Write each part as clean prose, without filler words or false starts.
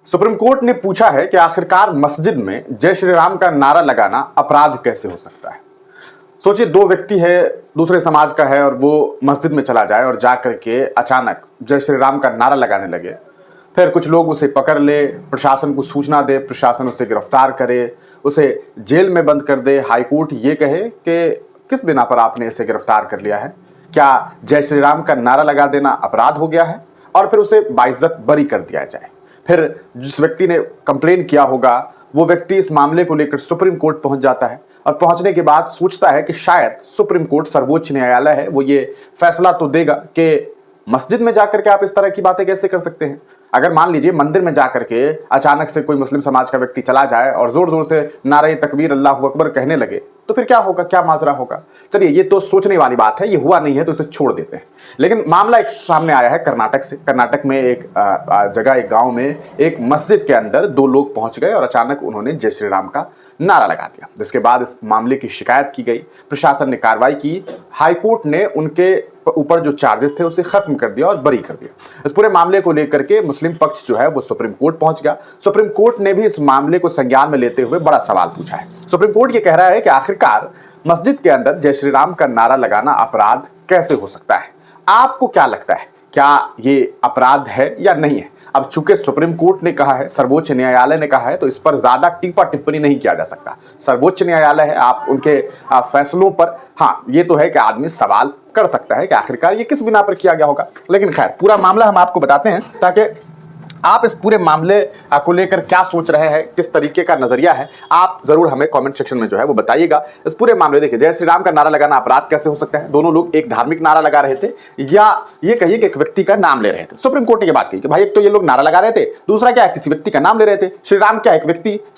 Supreme court ने पूछा है कि आखिरकार मस्जिद में जय श्री राम का नारा लगाना अपराध कैसे हो सकता है। सोचिए, दो व्यक्ति है, दूसरे समाज का है और वो मस्जिद में चला जाए और जा करके अचानक जय श्री राम का नारा लगाने लगे। फिर कुछ लोग उसे पकड़ ले, प्रशासन को सूचना दे, प्रशासन उसे गिरफ्तार करे, उसे जेल में बंद कर दे। हाईकोर्ट ये कहे कि किस बिना पर आपने इसे गिरफ्तार कर लिया है, क्या जय श्री राम का नारा लगा देना अपराध हो गया है, और फिर उसे बाइज्जत बरी कर दिया जाए। फिर जिस व्यक्ति ने कंप्लेन किया होगा वो व्यक्ति इस मामले को लेकर सुप्रीम कोर्ट पहुंच जाता है और पहुंचने के बाद सोचता है कि शायद सुप्रीम कोर्ट, सर्वोच्च न्यायालय है, वो ये फैसला तो देगा कि मस्जिद में जाकर के आप इस तरह की बातें कैसे कर सकते हैं। अगर मान लीजिए मंदिर में जाकर के अचानक से कोई मुस्लिम समाज का व्यक्ति चला जाए और जोर जोर से नारे तकबीर अल्लाहू अकबर कहने लगे, तो फिर क्या होगा, क्या माजरा होगा। चलिए, ये तो सोचने वाली बात है, ये हुआ नहीं है तो इसे छोड़ देते हैं। लेकिन मामला एक सामने आया है कर्नाटक से। कर्नाटक में एक जगह, एक गांव में एक मस्जिद के अंदर दो लोग पहुंच गए और अचानक उन्होंने जय श्री राम का नारा लगा दिया, जिसके बाद इस मामले की शिकायत की गई, प्रशासन ने कार्रवाई की, हाईकोर्ट ने उनके ऊपर जो चार्जेस थे उसे खत्म कर दिया और बरी कर दिया। इस पूरे मामले को लेकर के मुस्लिम पक्ष जो है वो सुप्रीम कोर्ट पहुंच गया। सुप्रीम कोर्ट ने भी इस मामले को संज्ञान में लेते हुए बड़ा सवाल पूछा है। सुप्रीम कोर्ट ये कह रहा है कि आखिरकार मस्जिद के अंदर जय श्री राम का नारा लगाना अपराध कैसे हो सकता है। आपको क्या लगता है, क्या ये अपराध है या नहीं है? अब चूंकि सुप्रीम कोर्ट ने कहा है, सर्वोच्च न्यायालय ने कहा है, तो इस पर ज्यादा टीपा टिप्पणी नहीं किया जा सकता। सर्वोच्च न्यायालय है, आप उनके फैसलों पर, हाँ ये तो है कि आदमी सवाल कर सकता है कि आखिरकार ये किस बिना पर किया गया होगा। लेकिन खैर, पूरा मामला हम आपको बताते हैं ताकि आप इस पूरे मामले को लेकर क्या सोच रहे हैं, किस तरीके का नजरिया है, आप जरूर हमें कमेंट सेक्शन में जो है वो बताइएगा। इस पूरे मामले देखिए, जय श्री राम का नारा लगाना अपराध कैसे हो सकता है। दोनों लोग एक धार्मिक नारा लगा रहे थे या ये कहिए कि एक व्यक्ति का नाम ले रहे थे। सुप्रीम कोर्ट ने ये बात कही कि भाई एक तो ये लोग नारा लगा रहे थे, दूसरा क्या है, किसी व्यक्ति का नाम ले रहे थे। श्री राम क्या, एक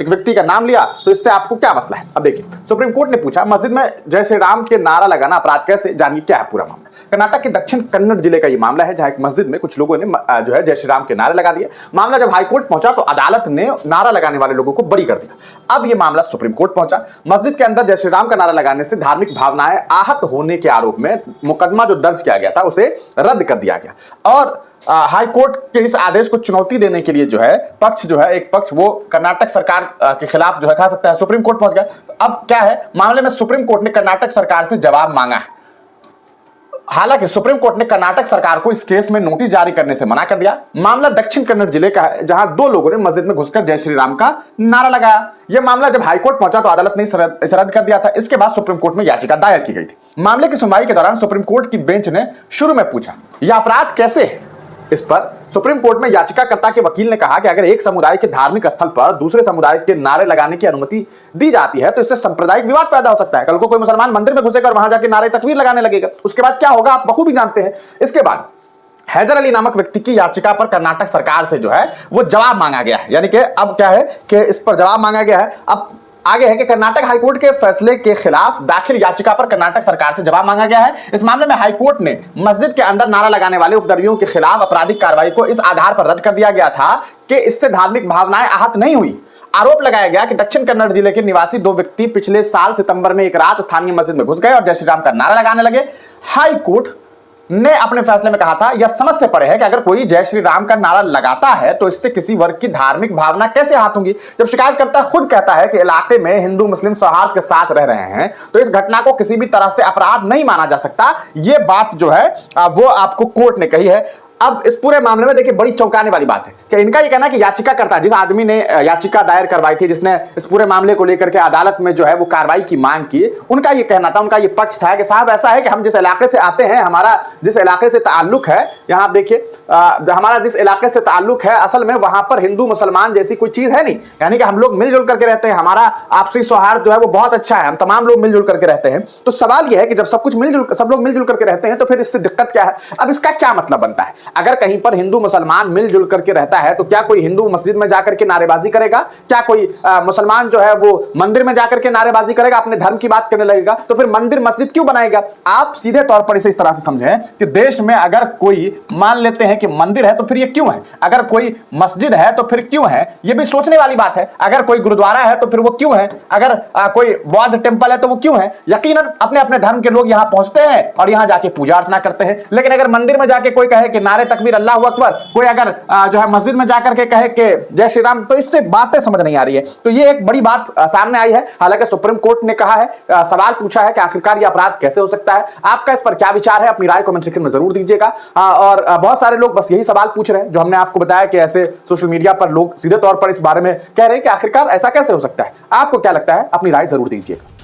व्यक्ति का नाम लिया, तो इससे आपको क्या मसला है। अब देखिए, सुप्रीम कोर्ट ने पूछा मस्जिद में जय श्री राम के नारा लगाना अपराध कैसे, जानिए क्या है पूरा मामला। कर्नाटक के दक्षिण कन्नड़ जिले का ये मामला है, जहां एक मस्जिद में कुछ लोगों ने जो है जय श्री राम के नारे लगा दिए। मामला जब हाईकोर्ट पहुंचा तो अदालत ने नारा लगाने वाले लोगों को बरी कर दिया। अब ये मामला सुप्रीम कोर्ट पहुंचा। मस्जिद के अंदर जय श्री राम का नारा लगाने से धार्मिक भावनाएं आहत होने के आरोप में मुकदमा जो दर्ज किया गया था उसे रद्द कर दिया गया। और हाईकोर्ट के इस आदेश को चुनौती देने के लिए जो है पक्ष, जो है एक पक्ष, वो कर्नाटक सरकार के खिलाफ जो है कह सकता है सुप्रीम कोर्ट पहुंच गया। अब क्या है मामले में, सुप्रीम कोर्ट ने कर्नाटक सरकार से जवाब मांगा है। हालांकि सुप्रीम कोर्ट ने कर्नाटक सरकार को इस केस में नोटिस जारी करने से मना कर दिया। मामला दक्षिण कन्नड़ जिले का है, जहां दो लोगों ने मस्जिद में घुसकर जय श्री राम का नारा लगाया। यह मामला जब हाईकोर्ट पहुंचा तो अदालत ने इसे रद्द कर दिया था। इसके बाद सुप्रीम कोर्ट में याचिका दायर की गई थी। मामले की सुनवाई के दौरान सुप्रीम कोर्ट की बेंच ने शुरू में पूछा यह अपराध कैसे है। इस पर सुप्रीम कोर्ट में याचिकाकर्ता के वकील ने कहा कि अगर एक समुदाय के धार्मिक स्थल पर दूसरे समुदाय के नारे लगाने की अनुमति दी जाती है तो इससे सांप्रदायिक विवाद पैदा हो सकता है। कल को कोई मुसलमान मंदिर में घुसेगा और वहां जाके नारे तकबीर लगाने लगेगा, उसके बाद क्या होगा आप बखूबी जानते हैं। इसके बाद हैदर अली नामक व्यक्ति की याचिका पर कर्नाटक सरकार से जो है वो जवाब मांगा गया है। यानी कि अब क्या है कि इस पर जवाब मांगा गया है। अब आगे है कि कर्नाटक हाईकोर्ट के फैसले के खिलाफ दाखिल याचिका पर कर्नाटक सरकार से जवाब मांगा गया है। इस मामले में हाईकोर्ट ने मस्जिद के अंदर नारा लगाने वाले उपद्रवियों के खिलाफ आपराधिक कार्रवाई को इस आधार पर रद्द कर दिया गया था कि इससे धार्मिक भावनाएं आहत नहीं हुई। आरोप लगाया गया कि दक्षिण कन्नड़ जिले के निवासी दो व्यक्ति पिछले साल सितंबर में एक रात स्थानीय मस्जिद में घुस गए और जय श्री राम का नारा लगाने लगे। हाईकोर्ट ने अपने फैसले में कहा था यह समझ से परे है कि अगर कोई जय श्री राम का नारा लगाता है तो इससे किसी वर्ग की धार्मिक भावना कैसे आहत होंगी। जब शिकायतकर्ता खुद कहता है कि इलाके में हिंदू मुस्लिम सौहार्द के साथ रह रहे हैं तो इस घटना को किसी भी तरह से अपराध नहीं माना जा सकता। यह बात जो है वो आपको कोर्ट ने कही है। अब इस पूरे मामले में देखिए बड़ी चौंकाने वाली बात है कि इनका ये कहना है कि याचिकाकर्ता, जिस आदमी ने याचिका दायर करवाई थी, जिसने इस पूरे मामले को लेकर के अदालत में जो है वो कार्रवाई की मांग की, उनका ये कहना था, उनका ये पक्ष था कि साहब ऐसा है कि हम जिस इलाके से आते हैं, हमारा जिस इलाके से ताल्लुक है, यहाँ आप देखिए हमारा जिस इलाके से ताल्लुक है असल में वहां पर हिंदू मुसलमान जैसी कोई चीज है नहीं। यानी कि हम लोग मिलजुल करके रहते हैं, हमारा आपसी सौहार्द जो है वो बहुत अच्छा है, हम तमाम लोग मिलजुल करके रहते हैं। तो सवाल यह है कि जब सब लोग मिलजुल करके रहते हैं तो फिर इससे दिक्कत क्या है। अब इसका क्या मतलब बनता है, अगर कहीं पर हिंदू मुसलमान मिलजुल करके रहता है तो क्या कोई हिंदू मस्जिद में जाकर के नारेबाजी करेगा? क्या कोई मुसलमान जो है वो मंदिर में जाकर के नारेबाजी करेगा, अपने धर्म की बात करने लगेगा? तो फिर मंदिर मस्जिद क्यों बनाएगा? आप सीधे तौर पर इसे इस तरह से समझें कि देश में अगर कोई मान लेते हैं कि मंदिर है तो फिर ये क्यों है, अगर कोई मस्जिद है तो फिर क्यों है, ये भी सोचने वाली बात है। अगर कोई गुरुद्वारा है तो फिर वो क्यों है, अगर कोई बौद्ध टेम्पल है तो वो क्यों है। यकीनन अपने अपने धर्म के लोग यहां पहुंचते हैं और यहां जाके पूजा अर्चना करते हैं। लेकिन अगर मंदिर में जाके कोई कहे कि नारे नारे तकबीर, अल्लाह अकबर, कोई अगर जो है मस्जिद में जाकर के कहे कि जय श्री राम, तो इससे बातें समझ नहीं आ रही है। तो ये एक बड़ी बात सामने आई है। हालांकि सुप्रीम कोर्ट ने कहा है, सवाल पूछा है कि आखिरकार ये अपराध कैसे हो सकता है। आपका इस पर क्या विचार है, अपनी राय कमेंट सेक्शन में जरूर दीजिएगा। और बहुत सारे लोग बस यही सवाल पूछ रहे हैं जो हमने आपको बताया कि ऐसे सोशल मीडिया पर लोग सीधे तौर पर इस बारे में कह रहे हैं कि आखिरकार ऐसा कैसे हो सकता है। आपको क्या लगता है, अपनी राय जरूर दीजिएगा।